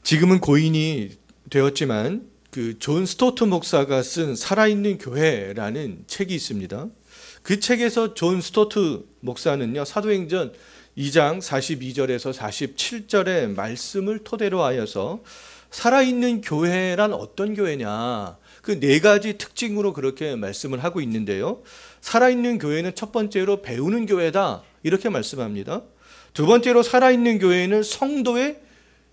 지금은 고인이 되었지만 그 존 스토트 목사가 쓴 살아있는 교회라는 책이 있습니다. 그 책에서 존 스토트 목사는요, 사도행전 2장 42절에서 47절의 말씀을 토대로 하여서 살아있는 교회란 어떤 교회냐, 그 네 가지 특징으로 그렇게 말씀을 하고 있는데요. 살아있는 교회는 첫 번째로 배우는 교회다, 이렇게 말씀합니다. 두 번째로 살아있는 교회는 성도의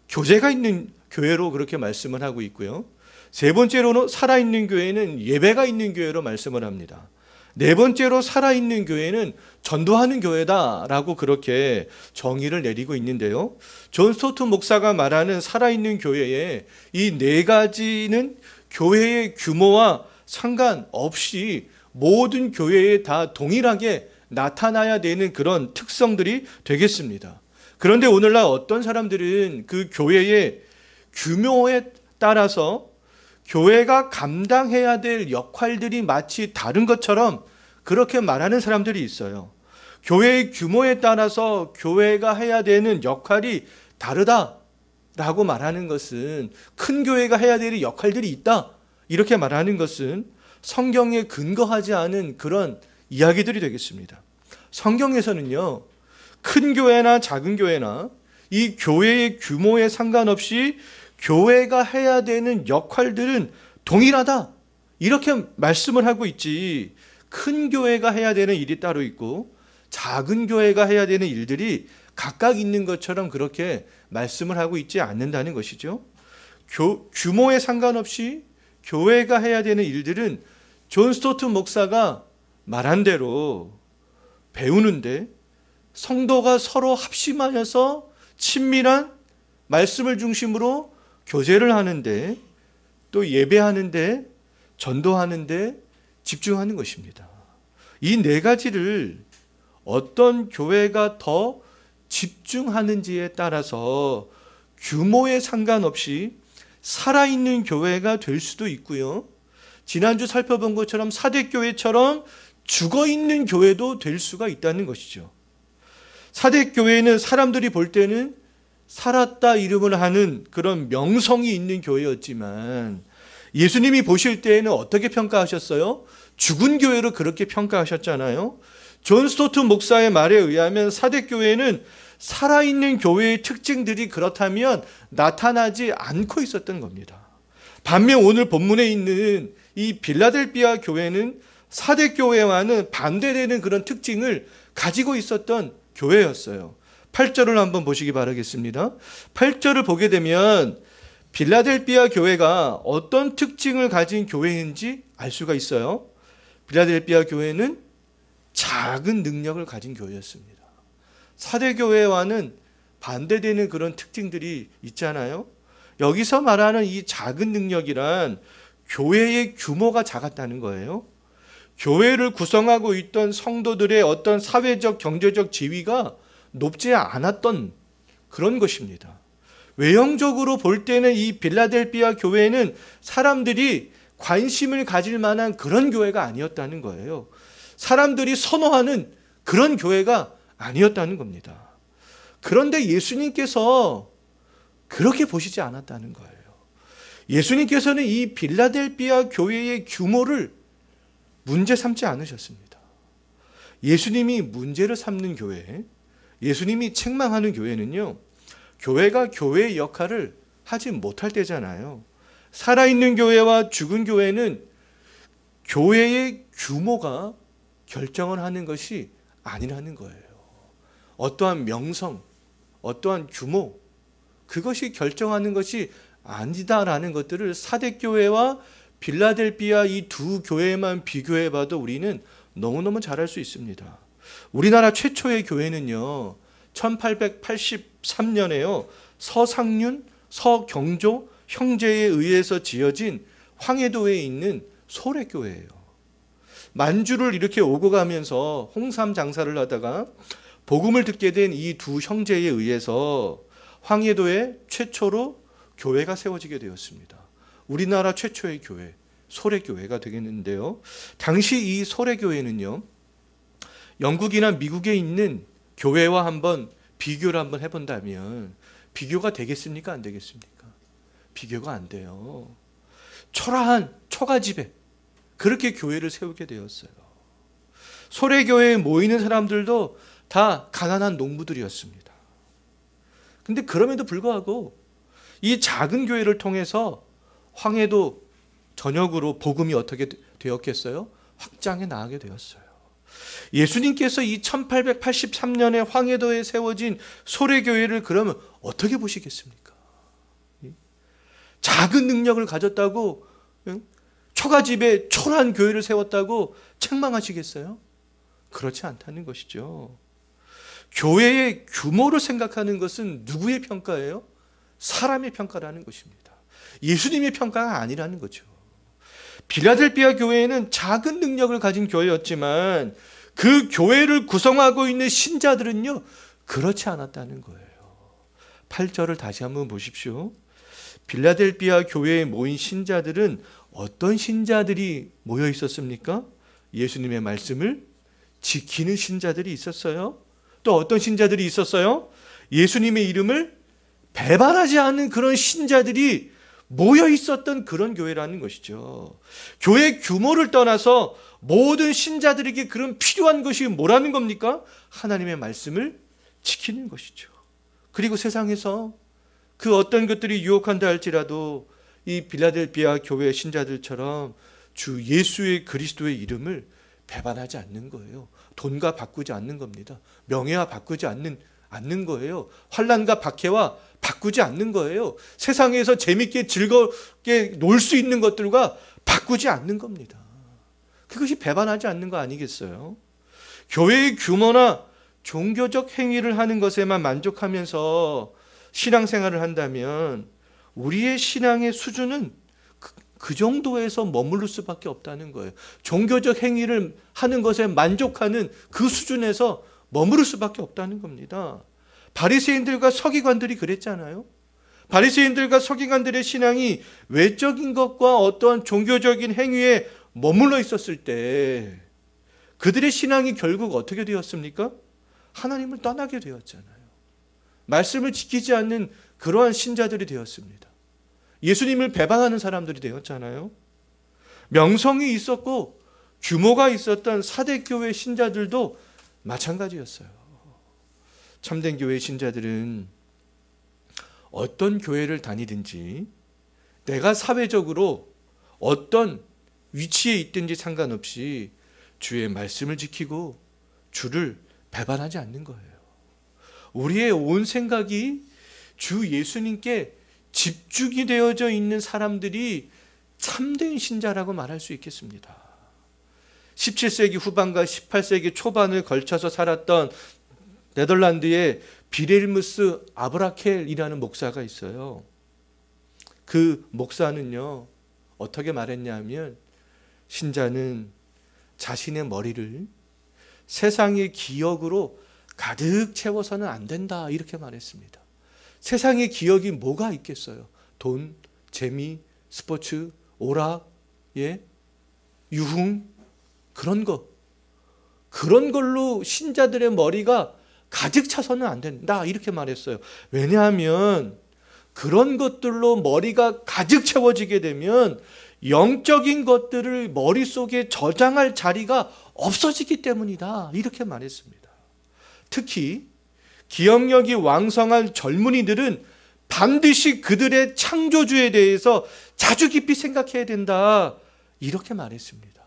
교제가 있는 교회로 그렇게 말씀을 하고 있고요. 세 번째로는 살아있는 교회는 예배가 있는 교회로 말씀을 합니다. 네 번째로 살아있는 교회는 전도하는 교회다라고 그렇게 정의를 내리고 있는데요. 존 스토트 목사가 말하는 살아있는 교회의 이 네 가지는 교회의 규모와 상관없이 모든 교회에 다 동일하게 나타나야 되는 그런 특성들이 되겠습니다. 그런데 오늘날 어떤 사람들은 그 교회의 규모에 따라서 교회가 감당해야 될 역할들이 마치 다른 것처럼 그렇게 말하는 사람들이 있어요. 교회의 규모에 따라서 교회가 해야 되는 역할이 다르다라고 말하는 것은, 큰 교회가 해야 될 역할들이 있다, 이렇게 말하는 것은 성경에 근거하지 않은 그런 이야기들이 되겠습니다. 성경에서는요, 큰 교회나 작은 교회나 이 교회의 규모에 상관없이 교회가 해야 되는 역할들은 동일하다, 이렇게 말씀을 하고 있지, 큰 교회가 해야 되는 일이 따로 있고 작은 교회가 해야 되는 일들이 각각 있는 것처럼 그렇게 말씀을 하고 있지 않는다는 것이죠. 규모에 상관없이 교회가 해야 되는 일들은 존 스토트 목사가 말한 대로 배우는데, 성도가 서로 합심하여서 친밀한 말씀을 중심으로 교제를 하는데, 또 예배하는데, 전도하는데 집중하는 것입니다. 이 네 가지를 어떤 교회가 더 집중하는지에 따라서 규모에 상관없이 살아있는 교회가 될 수도 있고요, 지난주 살펴본 것처럼 사대교회처럼 죽어있는 교회도 될 수가 있다는 것이죠. 사대교회는 사람들이 볼 때는 살았다 이름을 하는 그런 명성이 있는 교회였지만, 예수님이 보실 때에는 어떻게 평가하셨어요? 죽은 교회로 그렇게 평가하셨잖아요. 존 스토트 목사의 말에 의하면 사대교회는 살아있는 교회의 특징들이 그렇다면 나타나지 않고 있었던 겁니다. 반면 오늘 본문에 있는 이 빌라델비아 교회는 사대교회와는 반대되는 그런 특징을 가지고 있었던 교회였어요. 8절을 한번 보시기 바라겠습니다. 8절을 보게 되면 빌라델비아 교회가 어떤 특징을 가진 교회인지 알 수가 있어요. 빌라델비아 교회는 작은 능력을 가진 교회였습니다. 사대교회와는 반대되는 그런 특징들이 있잖아요. 여기서 말하는 이 작은 능력이란 교회의 규모가 작았다는 거예요. 교회를 구성하고 있던 성도들의 어떤 사회적, 경제적 지위가 높지 않았던 그런 것입니다. 외형적으로 볼 때는 이 빌라델비아 교회는 사람들이 관심을 가질 만한 그런 교회가 아니었다는 거예요. 사람들이 선호하는 그런 교회가 아니었다는 겁니다. 그런데 예수님께서 그렇게 보시지 않았다는 거예요. 예수님께서는 이 빌라델비아 교회의 규모를 문제 삼지 않으셨습니다. 예수님이 문제를 삼는 교회, 예수님이 책망하는 교회는요, 교회가 교회의 역할을 하지 못할 때잖아요. 살아있는 교회와 죽은 교회는 교회의 규모가 결정을 하는 것이 아니라는 거예요. 어떠한 명성, 어떠한 규모, 그것이 결정하는 것이 아니다라는 것들을 사대교회와 빌라델비아 이 두 교회만 비교해봐도 우리는 너무너무 잘 알 수 있습니다. 우리나라 최초의 교회는요, 1883년에요 서상륜, 서경조 형제에 의해서 지어진 황해도에 있는 소래교회예요. 만주를 이렇게 오고 가면서 홍삼 장사를 하다가 복음을 듣게 된 이 두 형제에 의해서 황해도에 최초로 교회가 세워지게 되었습니다. 우리나라 최초의 교회, 소래교회가 되겠는데요, 당시 이 소래교회는요, 영국이나 미국에 있는 교회와 한번 비교를 한번 해본다면 비교가 되겠습니까? 안 되겠습니까? 비교가 안 돼요. 초라한 초가집에 그렇게 교회를 세우게 되었어요. 소래교회에 모이는 사람들도 다 가난한 농부들이었습니다. 근데 그럼에도 불구하고 이 작은 교회를 통해서 황해도 전역으로 복음이 어떻게 되었겠어요? 확장해 나가게 되었어요. 예수님께서 이 1883년에 황해도에 세워진 소래교회를 그러면 어떻게 보시겠습니까? 작은 능력을 가졌다고, 초가집에 초라한 교회를 세웠다고 책망하시겠어요? 그렇지 않다는 것이죠. 교회의 규모를 생각하는 것은 누구의 평가예요? 사람의 평가라는 것입니다. 예수님의 평가가 아니라는 거죠. 빌라델비아 교회는 작은 능력을 가진 교회였지만 그 교회를 구성하고 있는 신자들은요, 그렇지 않았다는 거예요. 8절을 다시 한번 보십시오. 빌라델비아 교회에 모인 신자들은 어떤 신자들이 모여 있었습니까? 예수님의 말씀을 지키는 신자들이 있었어요. 또 어떤 신자들이 있었어요? 예수님의 이름을 배반하지 않는 그런 신자들이 모여 있었던 그런 교회라는 것이죠. 교회 규모를 떠나서 모든 신자들에게 그런 필요한 것이 뭐라는 겁니까? 하나님의 말씀을 지키는 것이죠. 그리고 세상에서 그 어떤 것들이 유혹한다 할지라도 이 빌라델비아 교회 신자들처럼 주 예수의 그리스도의 이름을 배반하지 않는 거예요. 돈과 바꾸지 않는 겁니다. 명예와 바꾸지 않는 거예요. 환난과 박해와 바꾸지 않는 거예요. 세상에서 재밌게 즐겁게 놀 수 있는 것들과 바꾸지 않는 겁니다. 그것이 배반하지 않는 거 아니겠어요? 교회의 규모나 종교적 행위를 하는 것에만 만족하면서 신앙생활을 한다면 우리의 신앙의 수준은 그 정도에서 머무를 수밖에 없다는 거예요. 종교적 행위를 하는 것에 만족하는 그 수준에서 머무를 수밖에 없다는 겁니다. 바리새인들과 서기관들이 그랬잖아요. 바리새인들과 서기관들의 신앙이 외적인 것과 어떠한 종교적인 행위에 머물러 있었을 때 그들의 신앙이 결국 어떻게 되었습니까? 하나님을 떠나게 되었잖아요. 말씀을 지키지 않는 그러한 신자들이 되었습니다. 예수님을 배반하는 사람들이 되었잖아요. 명성이 있었고 규모가 있었던 사대교회 신자들도 마찬가지였어요. 참된 교회 신자들은 어떤 교회를 다니든지 내가 사회적으로 어떤 위치에 있든지 상관없이 주의 말씀을 지키고 주를 배반하지 않는 거예요. 우리의 온 생각이 주 예수님께 집중이 되어져 있는 사람들이 참된 신자라고 말할 수 있겠습니다. 17세기 후반과 18세기 초반을 걸쳐서 살았던 네덜란드의 비렐무스 아브라켈이라는 목사가 있어요. 그 목사는요, 어떻게 말했냐면 신자는 자신의 머리를 세상의 기억으로 가득 채워서는 안 된다, 이렇게 말했습니다. 세상의 기억이 뭐가 있겠어요? 돈, 재미, 스포츠, 오락, 유흥, 그런 걸로 신자들의 머리가 가득 차서는 안 된다, 이렇게 말했어요. 왜냐하면 그런 것들로 머리가 가득 채워지게 되면 영적인 것들을 머릿속에 저장할 자리가 없어지기 때문이다, 이렇게 말했습니다. 특히 기억력이 왕성한 젊은이들은 반드시 그들의 창조주에 대해서 자주 깊이 생각해야 된다, 이렇게 말했습니다.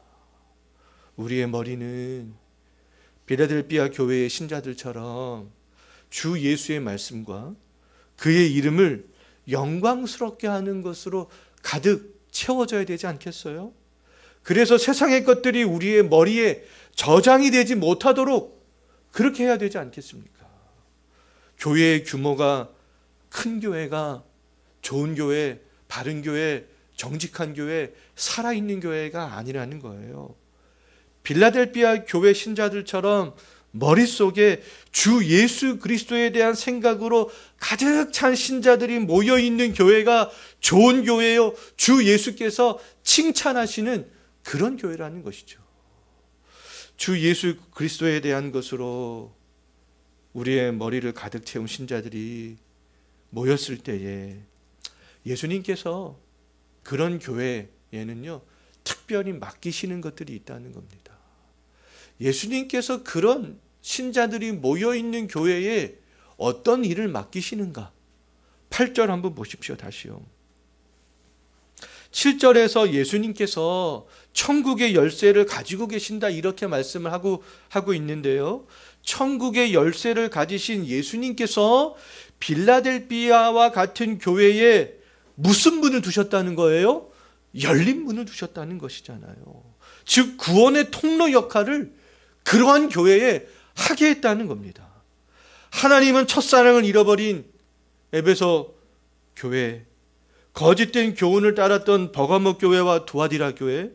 우리의 머리는 빌라델비아 교회의 신자들처럼 주 예수의 말씀과 그의 이름을 영광스럽게 하는 것으로 가득 채워져야 되지 않겠어요? 그래서 세상의 것들이 우리의 머리에 저장이 되지 못하도록 그렇게 해야 되지 않겠습니까? 교회의 규모가 큰 교회가 좋은 교회, 바른 교회, 정직한 교회, 살아있는 교회가 아니라는 거예요. 빌라델비아 교회 신자들처럼 머릿속에 주 예수 그리스도에 대한 생각으로 가득 찬 신자들이 모여있는 교회가 좋은 교회요, 주 예수께서 칭찬하시는 그런 교회라는 것이죠. 주 예수 그리스도에 대한 것으로 우리의 머리를 가득 채운 신자들이 모였을 때에 예수님께서 그런 교회에는요, 특별히 맡기시는 것들이 있다는 겁니다. 예수님께서 그런 신자들이 모여있는 교회에 어떤 일을 맡기시는가? 8절 한번 보십시오. 다시요. 7절에서 예수님께서 천국의 열쇠를 가지고 계신다 이렇게 말씀을 하고 있는데요. 천국의 열쇠를 가지신 예수님께서 빌라델비아와 같은 교회에 무슨 문을 두셨다는 거예요? 열린 문을 두셨다는 것이잖아요. 즉 구원의 통로 역할을 그러한 교회에 하게 했다는 겁니다. 하나님은 첫사랑을 잃어버린 에베소 교회, 거짓된 교훈을 따랐던 버가모 교회와 두아디라 교회,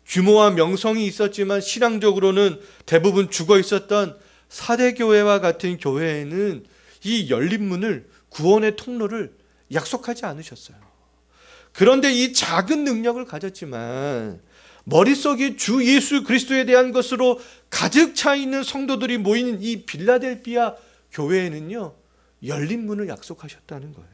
규모와 명성이 있었지만 신앙적으로는 대부분 죽어 있었던 사대 교회와 같은 교회에는 이 열린 문을, 구원의 통로를 약속하지 않으셨어요. 그런데 이 작은 능력을 가졌지만 머릿속이 주 예수 그리스도에 대한 것으로 가득 차 있는 성도들이 모인 이 빌라델비아 교회에는요, 열린 문을 약속하셨다는 거예요.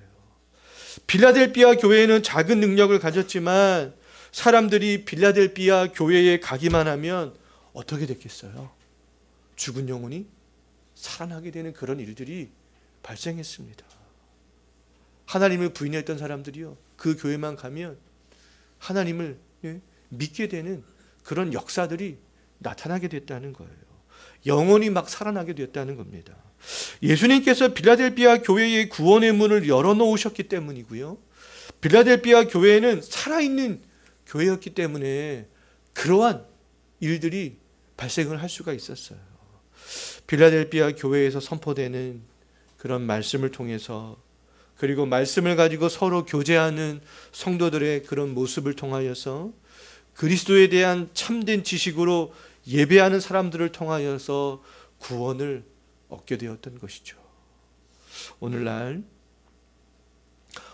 빌라델비아 교회에는 작은 능력을 가졌지만 사람들이 빌라델비아 교회에 가기만 하면 어떻게 됐겠어요? 죽은 영혼이 살아나게 되는 그런 일들이 발생했습니다. 하나님을 부인했던 사람들이요, 그 교회만 가면 하나님을 믿게 되는 그런 역사들이 나타나게 됐다는 거예요. 영혼이 막 살아나게 됐다는 겁니다. 예수님께서 빌라델비아 교회의 구원의 문을 열어놓으셨기 때문이고요, 빌라델비아 교회는 살아있는 교회였기 때문에 그러한 일들이 발생을 할 수가 있었어요. 빌라델비아 교회에서 선포되는 그런 말씀을 통해서, 그리고 말씀을 가지고 서로 교제하는 성도들의 그런 모습을 통하여서 그리스도에 대한 참된 지식으로 예배하는 사람들을 통하여서 구원을 얻게 되었던 것이죠. 오늘날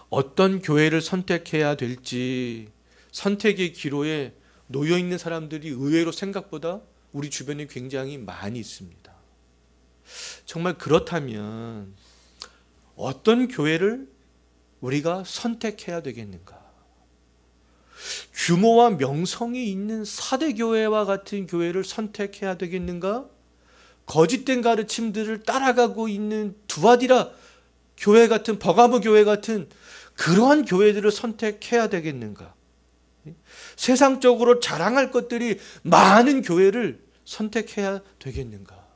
어떤 교회를 선택해야 될지 선택의 기로에 놓여 있는 사람들이 의외로 생각보다 우리 주변에 굉장히 많이 있습니다. 정말 그렇다면 어떤 교회를 우리가 선택해야 되겠는가? 규모와 명성이 있는 사대교회와 같은 교회를 선택해야 되겠는가? 거짓된 가르침들을 따라가고 있는 두아디라 교회 같은, 버가모 교회 같은 그러한 교회들을 선택해야 되겠는가? 세상적으로 자랑할 것들이 많은 교회를 선택해야 되겠는가?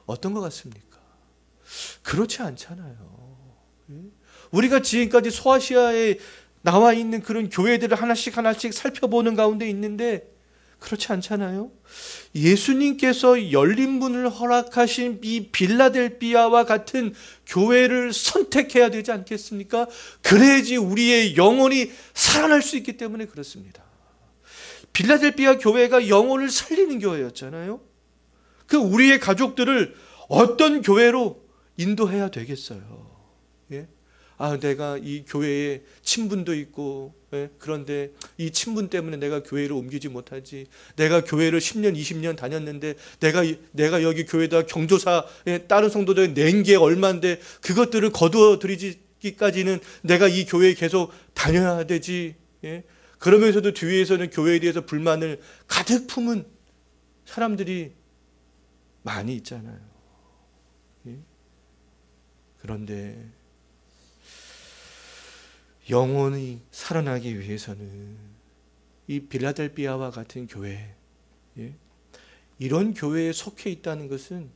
어떤 것 같습니까? 그렇지 않잖아요. 우리가 지금까지 소아시아에 나와 있는 그런 교회들을 하나씩 살펴보는 가운데 있는데 그렇지 않잖아요. 예수님께서 열린 문을 허락하신 이 빌라델비아와 같은 교회를 선택해야 되지 않겠습니까? 그래야지 우리의 영혼이 살아날 수 있기 때문에 그렇습니다. 빌라델비아 교회가 영혼을 살리는 교회였잖아요. 그 우리의 가족들을 어떤 교회로 인도해야 되겠어요? 예? 내가 이 교회에 친분도 있고, 그런데 이 친분 때문에 내가 교회를 옮기지 못하지. 내가 교회를 10년, 20년 다녔는데 내가 여기 교회에다 경조사에 다른 성도들 낸 게 얼마인데 그것들을 거두어 드리기까지는 내가 이 교회에 계속 다녀야 되지. 그러면서도 뒤에서는 교회에 대해서 불만을 가득 품은 사람들이 많이 있잖아요. 그런데 영혼이 살아나기 위해서는 이 빌라델비아와 같은 교회, 이런 교회에 속해 있다는 것은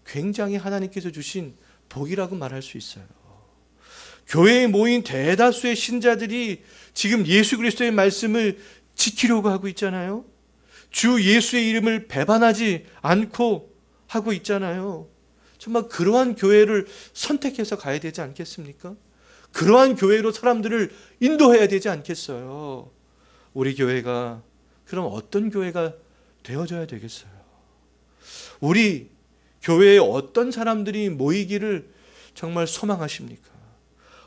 굉장히 하나님께서 주신 복이라고 말할 수 있어요. 교회에 모인 대다수의 신자들이 지금 예수 그리스도의 말씀을 지키려고 하고 있잖아요. 주 예수의 이름을 배반하지 않고 하고 있잖아요. 정말 그러한 교회를 선택해서 가야 되지 않겠습니까? 그러한 교회로 사람들을 인도해야 되지 않겠어요? 우리 교회가 그럼 어떤 교회가 되어져야 되겠어요? 우리 교회에 어떤 사람들이 모이기를 정말 소망하십니까?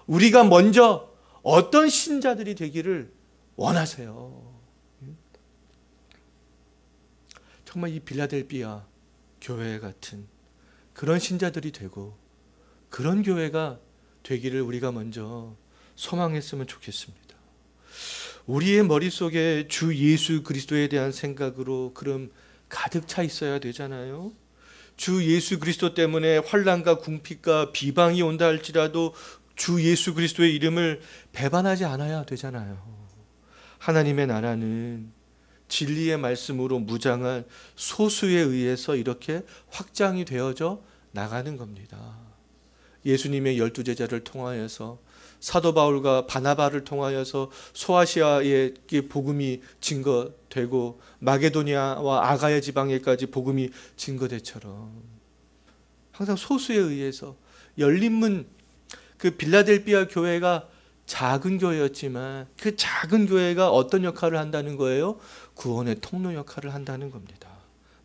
우리가 먼저 어떤 신자들이 되기를 원하세요? 정말 이 빌라델비아 교회 같은 그런 신자들이 되고 그런 교회가 되기를 우리가 먼저 소망했으면 좋겠습니다. 우리의 머릿속에 주 예수 그리스도에 대한 생각으로 그럼 가득 차 있어야 되잖아요. 주 예수 그리스도 때문에 환난과 궁핍과 비방이 온다 할지라도 주 예수 그리스도의 이름을 배반하지 않아야 되잖아요. 하나님의 나라는 진리의 말씀으로 무장한 소수에 의해서 이렇게 확장이 되어져 나가는 겁니다. 예수님의 12제자를 통하여서 사도 바울과 바나바를 통하여서 소아시아에 복음이 증거되고 마게도니아와 아가야 지방에까지 복음이 증거대처럼 항상 소수에 의해서 열린문 그 빌라델비아 교회가 작은 교회였지만 그 작은 교회가 어떤 역할을 한다는 거예요? 구원의 통로 역할을 한다는 겁니다.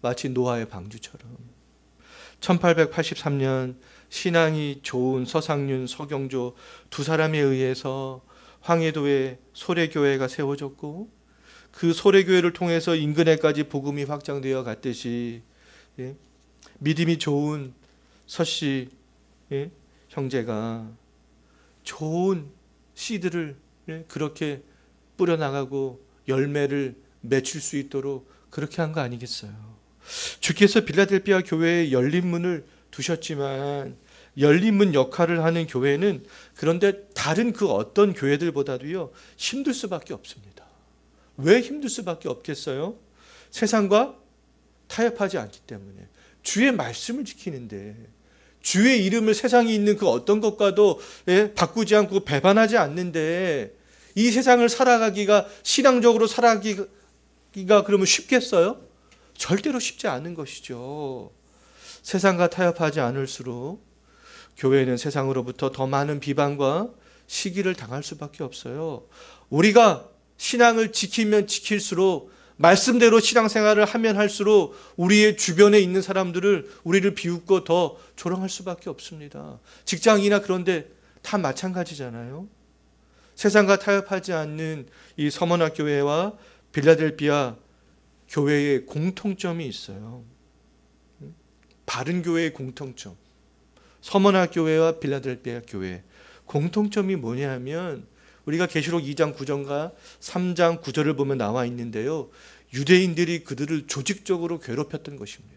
마치 노아의 방주처럼. 1883년 신앙이 좋은 서상륜, 서경조 두 사람에 의해서 황해도에 소래교회가 세워졌고 그 소래교회를 통해서 인근에까지 복음이 확장되어 갔듯이 믿음이 좋은 서씨 형제가 좋은 씨들을 그렇게 뿌려나가고 열매를 맺힐 수 있도록 그렇게 한 거 아니겠어요? 주께서 빌라델비아 교회에 열린 문을 두셨지만 열린 문 역할을 하는 교회는 그런데 다른 그 어떤 교회들보다도요 힘들 수밖에 없습니다. 왜 힘들 수밖에 없겠어요? 세상과 타협하지 않기 때문에. 주의 말씀을 지키는데 주의 이름을 세상에 있는 그 어떤 것과도 바꾸지 않고 배반하지 않는데 이 세상을 살아가기가 신앙적으로 살아가기가 그러면 쉽겠어요? 절대로 쉽지 않은 것이죠. 세상과 타협하지 않을수록 교회는 세상으로부터 더 많은 비방과 시기를 당할 수밖에 없어요. 우리가 신앙을 지키면 지킬수록 말씀대로 신앙생활을 하면 할수록 우리의 주변에 있는 사람들을 우리를 비웃고 더 조롱할 수밖에 없습니다. 직장이나 그런데 다 마찬가지잖아요. 세상과 타협하지 않는 이 서머나 교회와 빌라델비아 교회의 공통점이 있어요. 바른 교회의 공통점. 서머나 교회와 빌라델비아 교회 공통점이 뭐냐면 우리가 계시록 2장 9절과 3장 9절을 보면 나와 있는데요. 유대인들이 그들을 조직적으로 괴롭혔던 것입니다.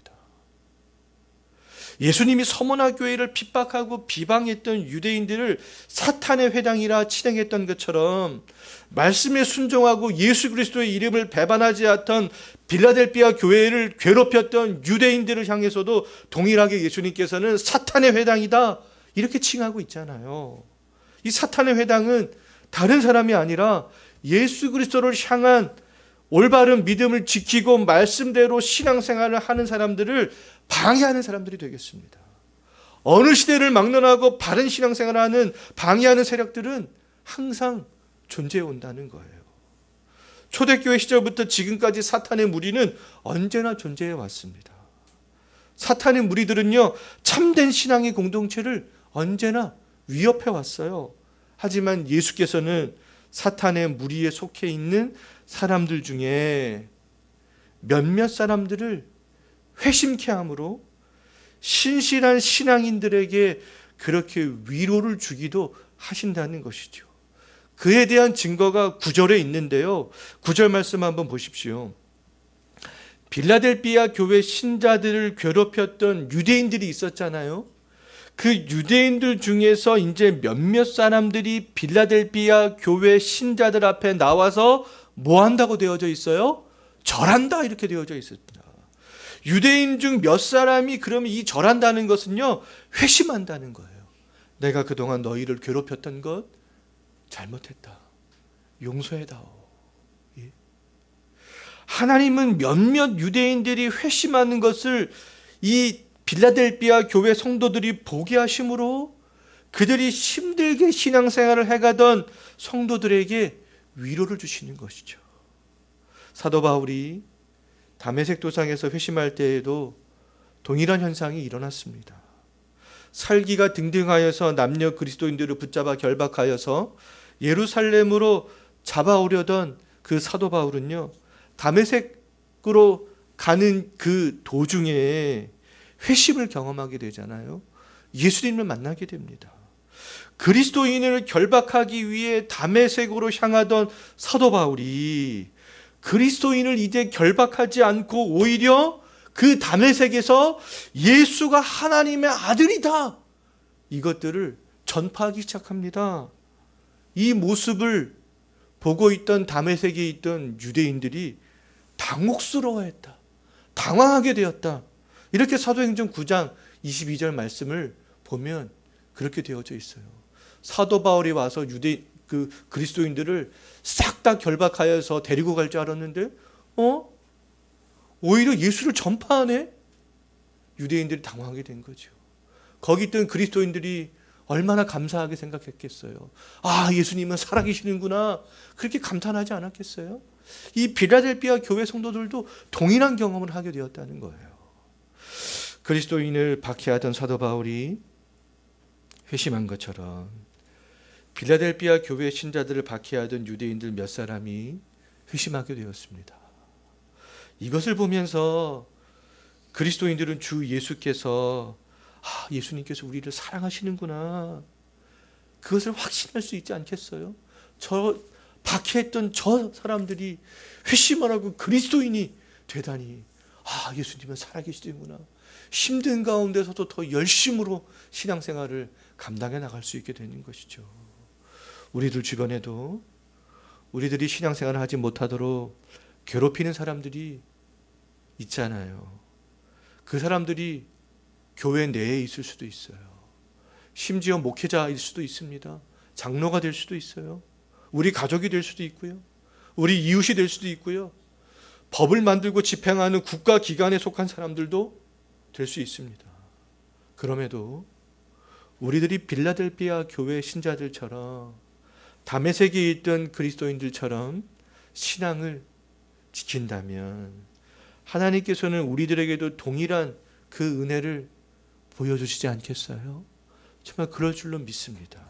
예수님이 서머나 교회를 핍박하고 비방했던 유대인들을 사탄의 회당이라 칭했던 것처럼 말씀에 순종하고 예수 그리스도의 이름을 배반하지 않던 빌라델비아 교회를 괴롭혔던 유대인들을 향해서도 동일하게 예수님께서는 사탄의 회당이다 이렇게 칭하고 있잖아요. 이 사탄의 회당은 다른 사람이 아니라 예수 그리스도를 향한 올바른 믿음을 지키고 말씀대로 신앙생활을 하는 사람들을 방해하는 사람들이 되겠습니다. 어느 시대를 막론하고 바른 신앙생활을 하는 방해하는 세력들은 항상 존재해 온다는 거예요. 초대교회 시절부터 지금까지 사탄의 무리는 언제나 존재해 왔습니다. 사탄의 무리들은요, 참된 신앙의 공동체를 언제나 위협해 왔어요. 하지만 예수께서는 사탄의 무리에 속해 있는 사람들 중에 몇몇 사람들을 회심케 함으로 신실한 신앙인들에게 그렇게 위로를 주기도 하신다는 것이죠. 그에 대한 증거가 9절에 있는데요. 9절 말씀 한번 보십시오. 빌라델비아 교회 신자들을 괴롭혔던 유대인들이 있었잖아요. 그 유대인들 중에서 이제 몇몇 사람들이 빌라델비아 교회 신자들 앞에 나와서 뭐 한다고 되어져 있어요? 절한다 이렇게 되어져 있습니다. 유대인 중 몇 사람이 그러면 이 절한다는 것은요, 회심한다는 거예요. 내가 그동안 너희를 괴롭혔던 것 잘못했다. 용서해다오. 예. 하나님은 몇몇 유대인들이 회심하는 것을 이 빌라델비아 교회 성도들이 보게 하심으로 그들이 힘들게 신앙생활을 해가던 성도들에게 위로를 주시는 것이죠. 사도 바울이 다메섹 도상에서 회심할 때에도 동일한 현상이 일어났습니다. 살기가 등등하여서 남녀 그리스도인들을 붙잡아 결박하여서 예루살렘으로 잡아오려던 그 사도 바울은요, 다메섹으로 가는 그 도중에 회심을 경험하게 되잖아요. 예수님을 만나게 됩니다. 그리스도인을 결박하기 위해 다메섹으로 향하던 사도 바울이 그리스도인을 이제 결박하지 않고 오히려 그 다메섹에서 예수가 하나님의 아들이다, 이것들을 전파하기 시작합니다. 이 모습을 보고 있던 다메섹에 있던 유대인들이 당혹스러워했다, 당황하게 되었다. 이렇게 사도행전 9장 22절 말씀을 보면 그렇게 되어져 있어요. 사도 바울이 와서 그리스도인들을 싹 다 결박하여서 데리고 갈 줄 알았는데 오히려 예수를 전파하네? 유대인들이 당황하게 된 거죠. 거기 있던 그리스도인들이 얼마나 감사하게 생각했겠어요. 아, 예수님은 살아계시는구나, 그렇게 감탄하지 않았겠어요? 이 빌라델비아 교회 성도들도 동일한 경험을 하게 되었다는 거예요. 그리스도인을 박해하던 사도 바울이 회심한 것처럼 빌라델비아 교회 신자들을 박해하던 유대인들 몇 사람이 회심하게 되었습니다. 이것을 보면서 그리스도인들은 주 예수께서 예수님께서 우리를 사랑하시는구나, 그것을 확신할 수 있지 않겠어요? 저 박해했던 저 사람들이 회심을 하고 그리스도인이 되다니, 예수님은 살아계시는구나. 힘든 가운데서도 더 열심으로 신앙생활을 감당해 나갈 수 있게 되는 것이죠. 우리들 주변에도 우리들이 신앙생활을 하지 못하도록 괴롭히는 사람들이 있잖아요. 그 사람들이 교회 내에 있을 수도 있어요. 심지어 목회자일 수도 있습니다. 장로가 될 수도 있어요. 우리 가족이 될 수도 있고요. 우리 이웃이 될 수도 있고요. 법을 만들고 집행하는 국가기관에 속한 사람들도 될 수 있습니다. 그럼에도 우리들이 빌라델비아 교회 신자들처럼 다메섹에 있던 그리스도인들처럼 신앙을 지킨다면 하나님께서는 우리들에게도 동일한 그 은혜를 보여주시지 않겠어요? 정말 그럴 줄로 믿습니다.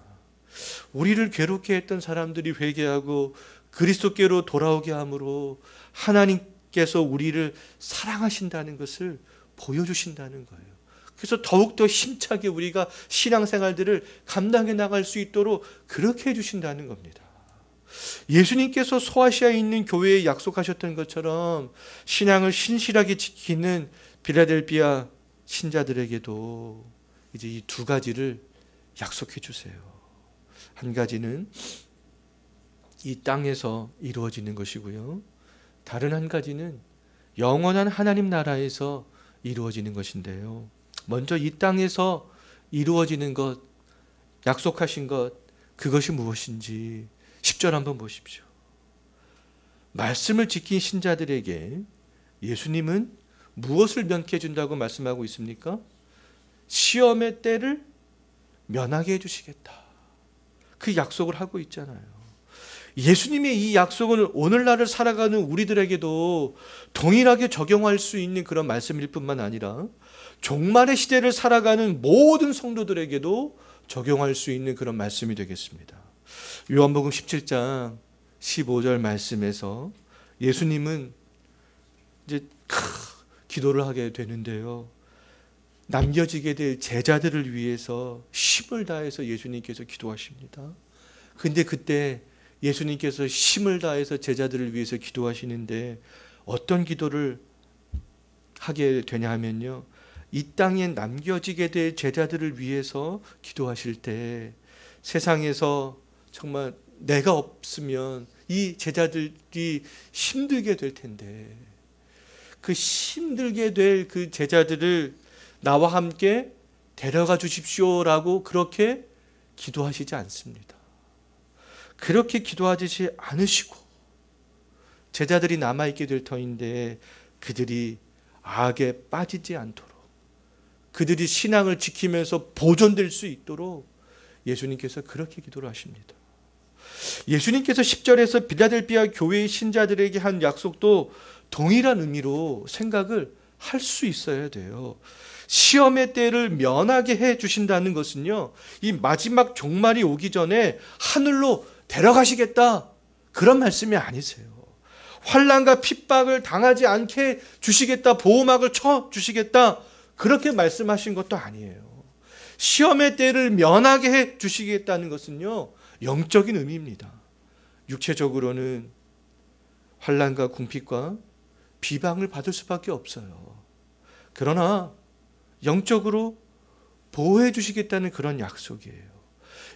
우리를 괴롭게 했던 사람들이 회개하고 그리스도께로 돌아오게 함으로 하나님께서 우리를 사랑하신다는 것을 보여주신다는 거예요. 그래서 더욱더 힘차게 우리가 신앙생활들을 감당해 나갈 수 있도록 그렇게 해주신다는 겁니다. 예수님께서 소아시아에 있는 교회에 약속하셨던 것처럼 신앙을 신실하게 지키는 빌라델비아 신자들에게도 이제 이 두 가지를 약속해 주세요. 한 가지는 이 땅에서 이루어지는 것이고요, 다른 한 가지는 영원한 하나님 나라에서 이루어지는 것인데요, 먼저 이 땅에서 이루어지는 것, 약속하신 것, 그것이 무엇인지 10절 한번 보십시오. 말씀을 지킨 신자들에게 예수님은 무엇을 면케해 준다고 말씀하고 있습니까? 시험의 때를 면하게 해주시겠다, 그 약속을 하고 있잖아요. 예수님의 이 약속은 오늘날을 살아가는 우리들에게도 동일하게 적용할 수 있는 그런 말씀일 뿐만 아니라 종말의 시대를 살아가는 모든 성도들에게도 적용할 수 있는 그런 말씀이 되겠습니다. 요한복음 17장 15절 말씀에서 예수님은 이제 기도를 하게 되는데요, 남겨지게 될 제자들을 위해서 힘을 다해서 예수님께서 기도하십니다. 근데 그때 예수님께서 힘을 다해서 제자들을 위해서 기도하시는데 어떤 기도를 하게 되냐 하면요, 이 땅에 남겨지게 될 제자들을 위해서 기도하실 때 세상에서 정말 내가 없으면 이 제자들이 힘들게 될 텐데 그 힘들게 될 그 제자들을 나와 함께 데려가 주십시오라고 그렇게 기도하시지 않습니다. 그렇게 기도하지 않으시고 제자들이 남아있게 될 터인데 그들이 악에 빠지지 않도록, 그들이 신앙을 지키면서 보존될 수 있도록 예수님께서 그렇게 기도를 하십니다. 예수님께서 10절에서 빌라델비아 교회의 신자들에게 한 약속도 동일한 의미로 생각을 할 수 있어야 돼요. 시험의 때를 면하게 해 주신다는 것은요, 이 마지막 종말이 오기 전에 하늘로 데려가시겠다, 그런 말씀이 아니세요. 환난과 핍박을 당하지 않게 주시겠다, 보호막을 쳐 주시겠다, 그렇게 말씀하신 것도 아니에요. 시험의 때를 면하게 해 주시겠다는 것은요, 영적인 의미입니다. 육체적으로는 환난과 궁핍과 비방을 받을 수밖에 없어요. 그러나 영적으로 보호해 주시겠다는 그런 약속이에요.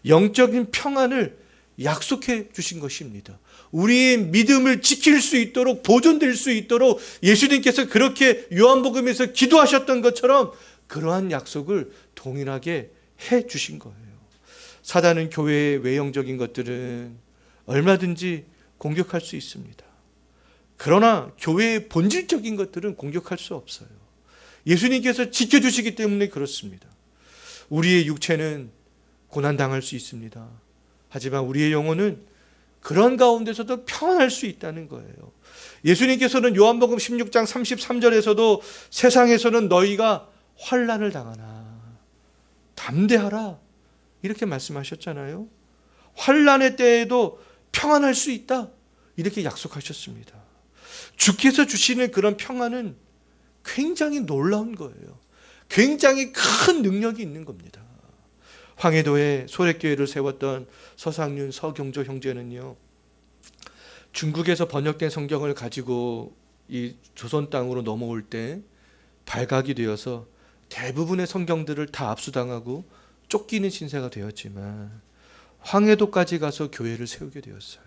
영적인 평안을 약속해 주신 것입니다. 우리의 믿음을 지킬 수 있도록, 보존될 수 있도록 예수님께서 그렇게 요한복음에서 기도하셨던 것처럼 그러한 약속을 동일하게 해 주신 거예요. 사단은 교회의 외형적인 것들은 얼마든지 공격할 수 있습니다. 그러나 교회의 본질적인 것들은 공격할 수 없어요. 예수님께서 지켜주시기 때문에 그렇습니다. 우리의 육체는 고난당할 수 있습니다. 하지만 우리의 영혼은 그런 가운데서도 평안할 수 있다는 거예요. 예수님께서는 요한복음 16장 33절에서도 세상에서는 너희가 환난을 당하나 담대하라 이렇게 말씀하셨잖아요. 환난의 때에도 평안할 수 있다 이렇게 약속하셨습니다. 주께서 주시는 그런 평안은 굉장히 놀라운 거예요. 굉장히 큰 능력이 있는 겁니다. 황해도에 소래교회를 세웠던 서상윤, 서경조 형제는요, 중국에서 번역된 성경을 가지고 이 조선 땅으로 넘어올 때 발각이 되어서 대부분의 성경들을 다 압수당하고 쫓기는 신세가 되었지만 황해도까지 가서 교회를 세우게 되었어요.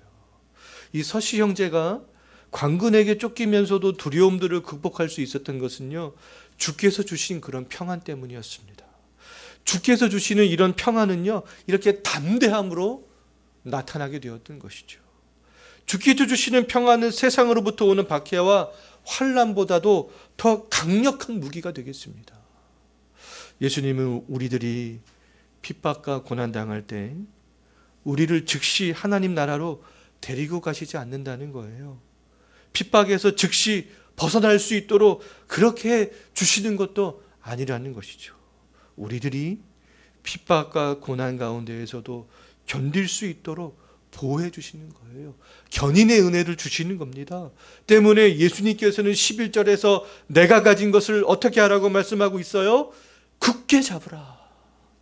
이 서씨 형제가 관군에게 쫓기면서도 두려움들을 극복할 수 있었던 것은요, 주께서 주신 그런 평안 때문이었습니다. 주께서 주시는 이런 평안은요, 이렇게 담대함으로 나타나게 되었던 것이죠. 주께서 주시는 평안은 세상으로부터 오는 박해와 환난보다도 더 강력한 무기가 되겠습니다. 예수님은 우리들이 핍박과 고난당할 때 우리를 즉시 하나님 나라로 데리고 가시지 않는다는 거예요. 핍박에서 즉시 벗어날 수 있도록 그렇게 주시는 것도 아니라는 것이죠. 우리들이 핍박과 고난 가운데에서도 견딜 수 있도록 보호해 주시는 거예요. 견인의 은혜를 주시는 겁니다. 때문에 예수님께서는 11절에서 내가 가진 것을 어떻게 하라고 말씀하고 있어요? 굳게 잡으라.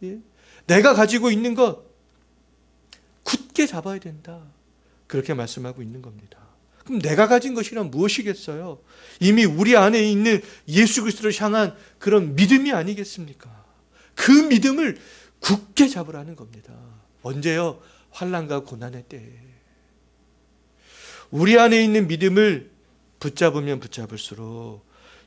예? 내가 가지고 있는 것 굳게 잡아야 된다. 그렇게 말씀하고 있는 겁니다. 그럼 내가 가진 것이란 무엇이겠어요? 이미 우리 안에 있는 예수 그리스도를 향한 그런 믿음이 아니겠습니까? 그 믿음을 굳게 잡으라는 겁니다. 언제요? 환난과 고난의 때에. 우리 안에 있는 믿음을 붙잡으면 붙잡을수록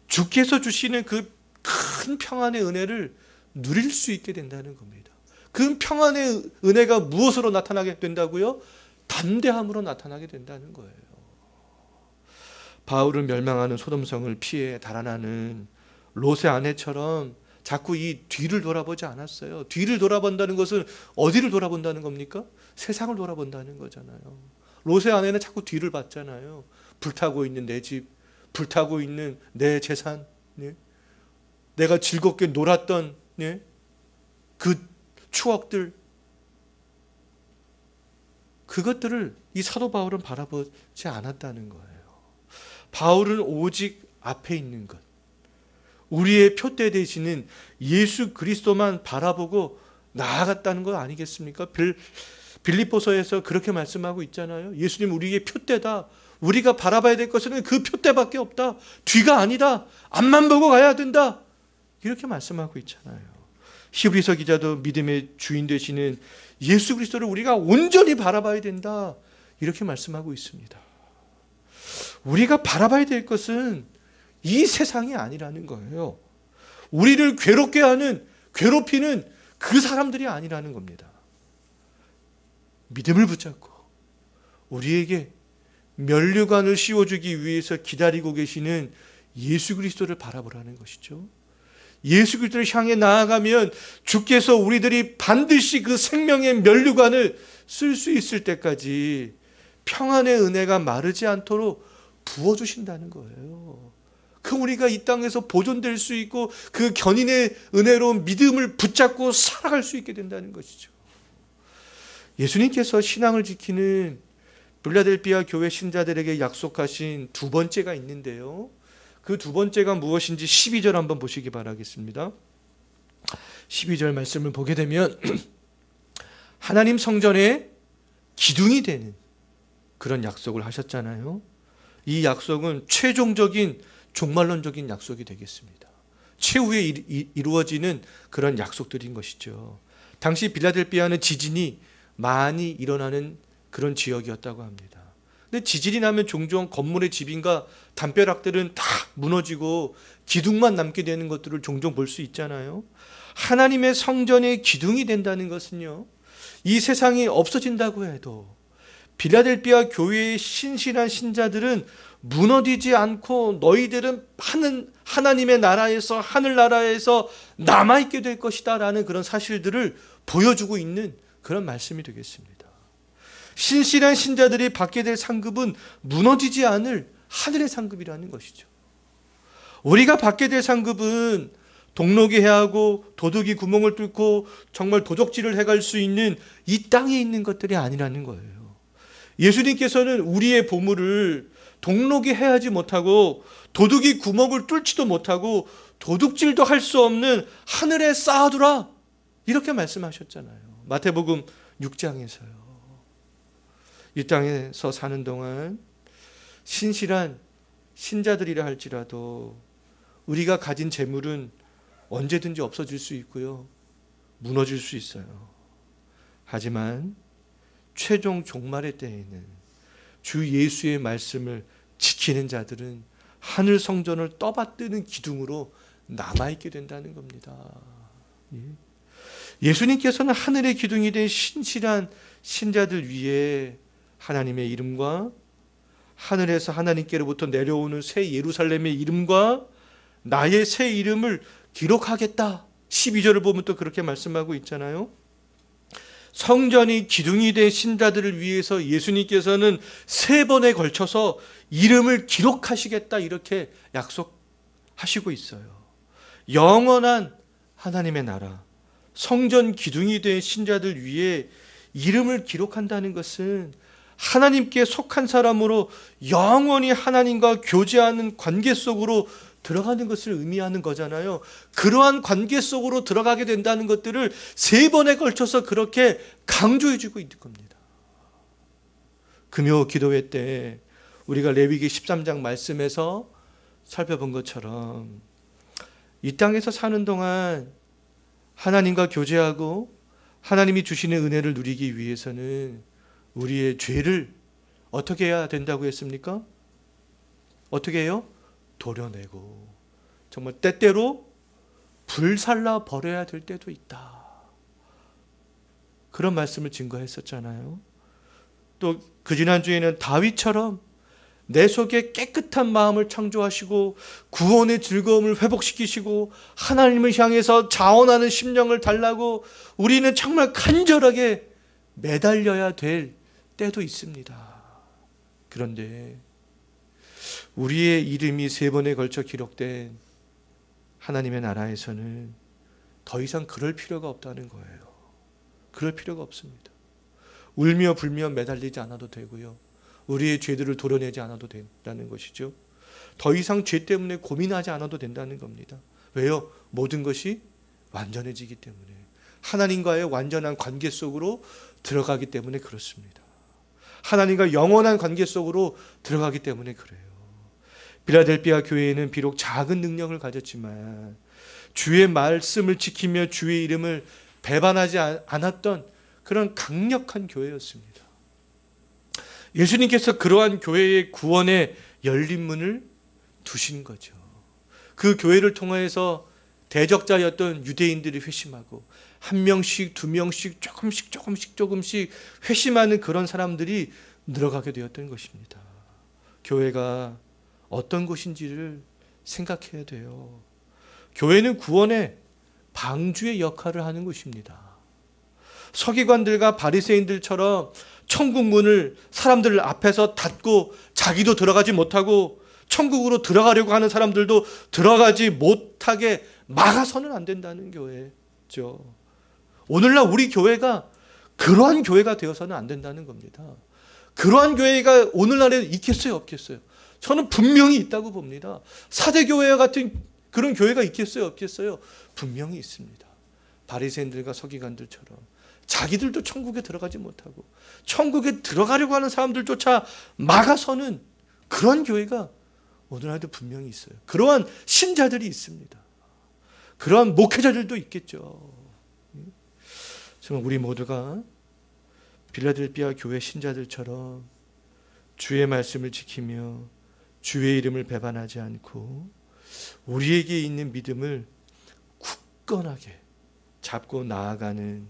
주께서 주시는 그 큰 평안의 은혜를 누릴 수 있게 된다는 겁니다. 그 평안의 은혜가 무엇으로 나타나게 된다고요? 담대함으로 나타나게 된다는 거예요. 바울을 멸망하는 소돔성을 피해 달아나는 롯의 아내처럼 자꾸 이 뒤를 돌아보지 않았어요. 뒤를 돌아본다는 것은 어디를 돌아본다는 겁니까? 세상을 돌아본다는 거잖아요. 롯의 아내는 자꾸 뒤를 봤잖아요. 불타고 있는 내 집, 불타고 있는 내 재산, 네? 내가 즐겁게 놀았던 네? 그 추억들, 그것들을 이 사도 바울은 바라보지 않았다는 거예요. 바울은 오직 앞에 있는 것, 우리의 표대 되시는 예수 그리스도만 바라보고 나아갔다는 거 아니겠습니까? 빌립보서에서 그렇게 말씀하고 있잖아요. 예수님 우리의 표대다. 우리가 바라봐야 될 것은 그 표대밖에 없다. 뒤가 아니다. 앞만 보고 가야 된다. 이렇게 말씀하고 있잖아요. 히브리서 기자도 믿음의 주인 되시는 예수 그리스도를 우리가 온전히 바라봐야 된다. 이렇게 말씀하고 있습니다. 우리가 바라봐야 될 것은 이 세상이 아니라는 거예요. 우리를 괴롭게 하는, 괴롭히는 그 사람들이 아니라는 겁니다. 믿음을 붙잡고 우리에게 면류관을 씌워주기 위해서 기다리고 계시는 예수 그리스도를 바라보라는 것이죠. 예수 그리스도를 향해 나아가면 주께서 우리들이 반드시 그 생명의 면류관을 쓸 수 있을 때까지 평안의 은혜가 마르지 않도록 부어주신다는 거예요. 그 우리가 이 땅에서 보존될 수 있고 그 견인의 은혜로운 믿음을 붙잡고 살아갈 수 있게 된다는 것이죠. 예수님께서 신앙을 지키는 빌라델비아 교회 신자들에게 약속하신 두 번째가 있는데요. 그 두 번째가 무엇인지 12절 한번 보시기 바라겠습니다. 12절 말씀을 보게 되면 하나님 성전의 기둥이 되는 그런 약속을 하셨잖아요. 이 약속은 최종적인 종말론적인 약속이 되겠습니다. 최후에 이루어지는 그런 약속들인 것이죠. 당시 빌라델비아는 지진이 많이 일어나는 그런 지역이었다고 합니다. 근데 지진이 나면 종종 건물의 지붕과 담벼락들은 다 무너지고 기둥만 남게 되는 것들을 종종 볼 수 있잖아요. 하나님의 성전의 기둥이 된다는 것은요, 이 세상이 없어진다고 해도 빌라델비아 교회의 신실한 신자들은 무너지지 않고 너희들은 하나님의 나라에서, 하늘나라에서 남아있게 될 것이다 라는 그런 사실들을 보여주고 있는 그런 말씀이 되겠습니다. 신실한 신자들이 받게 될 상급은 무너지지 않을 하늘의 상급이라는 것이죠. 우리가 받게 될 상급은 동록이 해하고 도둑이 구멍을 뚫고 정말 도적질을 해갈 수 있는 이 땅에 있는 것들이 아니라는 거예요. 예수님께서는 우리의 보물을 동록이 해하지 못하고 도둑이 구멍을 뚫지도 못하고 도둑질도 할 수 없는 하늘에 쌓아두라 이렇게 말씀하셨잖아요. 마태복음 6장에서요. 이 땅에서 사는 동안 신실한 신자들이라 할지라도 우리가 가진 재물은 언제든지 없어질 수 있고요, 무너질 수 있어요. 하지만 최종 종말의 때에는 주 예수의 말씀을 지키는 자들은 하늘 성전을 떠받드는 기둥으로 남아있게 된다는 겁니다. 예수님께서는 하늘의 기둥이 된 신실한 신자들 위에 하나님의 이름과 하늘에서 하나님께로부터 내려오는 새 예루살렘의 이름과 나의 새 이름을 기록하겠다. 12절을 보면 또 그렇게 말씀하고 있잖아요. 성전이 기둥이 된 신자들을 위해서 예수님께서는 3번에 걸쳐서 이름을 기록하시겠다 이렇게 약속하시고 있어요. 영원한 하나님의 나라, 성전 기둥이 된 신자들 위해 이름을 기록한다는 것은 하나님께 속한 사람으로 영원히 하나님과 교제하는 관계 속으로 들어가는 것을 의미하는 거잖아요. 그러한 관계 속으로 들어가게 된다는 것들을 3번에 걸쳐서 그렇게 강조해 주고 있는 겁니다. 금요 기도회 때 우리가 레위기 13장 말씀에서 살펴본 것처럼 이 땅에서 사는 동안 하나님과 교제하고 하나님이 주시는 은혜를 누리기 위해서는 우리의 죄를 어떻게 해야 된다고 했습니까? 어떻게 해요? 도려내고 정말 때때로 불살라 버려야 될 때도 있다. 그런 말씀을 증거했었잖아요. 또 그 지난주에는 다윗처럼 내 속에 깨끗한 마음을 창조하시고 구원의 즐거움을 회복시키시고 하나님을 향해서 자원하는 심령을 달라고 우리는 정말 간절하게 매달려야 될 때도 있습니다. 그런데 우리의 이름이 3번에 걸쳐 기록된 하나님의 나라에서는 더 이상 그럴 필요가 없다는 거예요. 그럴 필요가 없습니다. 울며 불며 매달리지 않아도 되고요, 우리의 죄들을 도려내지 않아도 된다는 것이죠. 더 이상 죄 때문에 고민하지 않아도 된다는 겁니다. 왜요? 모든 것이 완전해지기 때문에, 하나님과의 완전한 관계 속으로 들어가기 때문에 그렇습니다. 하나님과 영원한 관계 속으로 들어가기 때문에 그래요. 빌라델비아 교회에는 비록 작은 능력을 가졌지만 주의 말씀을 지키며 주의 이름을 배반하지 않았던 그런 강력한 교회였습니다. 예수님께서 그러한 교회의 구원의 열린 문을 두신 거죠. 그 교회를 통해서 대적자였던 유대인들이 회심하고 1명씩 2명씩 조금씩 회심하는 그런 사람들이 늘어가게 되었던 것입니다. 교회가 어떤 곳인지를 생각해야 돼요. 교회는 구원의 방주의 역할을 하는 곳입니다. 서기관들과 바리새인들처럼 천국 문을 사람들 앞에서 닫고 자기도 들어가지 못하고 천국으로 들어가려고 하는 사람들도 들어가지 못하게 막아서는 안 된다는 교회죠. 오늘날 우리 교회가 그러한 교회가 되어서는 안 된다는 겁니다. 그러한 교회가 오늘날에 있겠어요, 없겠어요? 저는 분명히 있다고 봅니다. 사대교회와 같은 그런 교회가 있겠어요, 없겠어요? 분명히 있습니다. 바리새인들과 서기관들처럼 자기들도 천국에 들어가지 못하고 천국에 들어가려고 하는 사람들조차 막아서는 그런 교회가 오늘날도 분명히 있어요. 그러한 신자들이 있습니다. 그러한 목회자들도 있겠죠. 정말 우리 모두가 빌라델비아 교회 신자들처럼 주의 말씀을 지키며 주의 이름을 배반하지 않고 우리에게 있는 믿음을 굳건하게 잡고 나아가는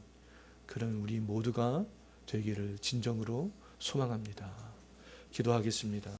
그런 우리 모두가 되기를 진정으로 소망합니다. 기도하겠습니다.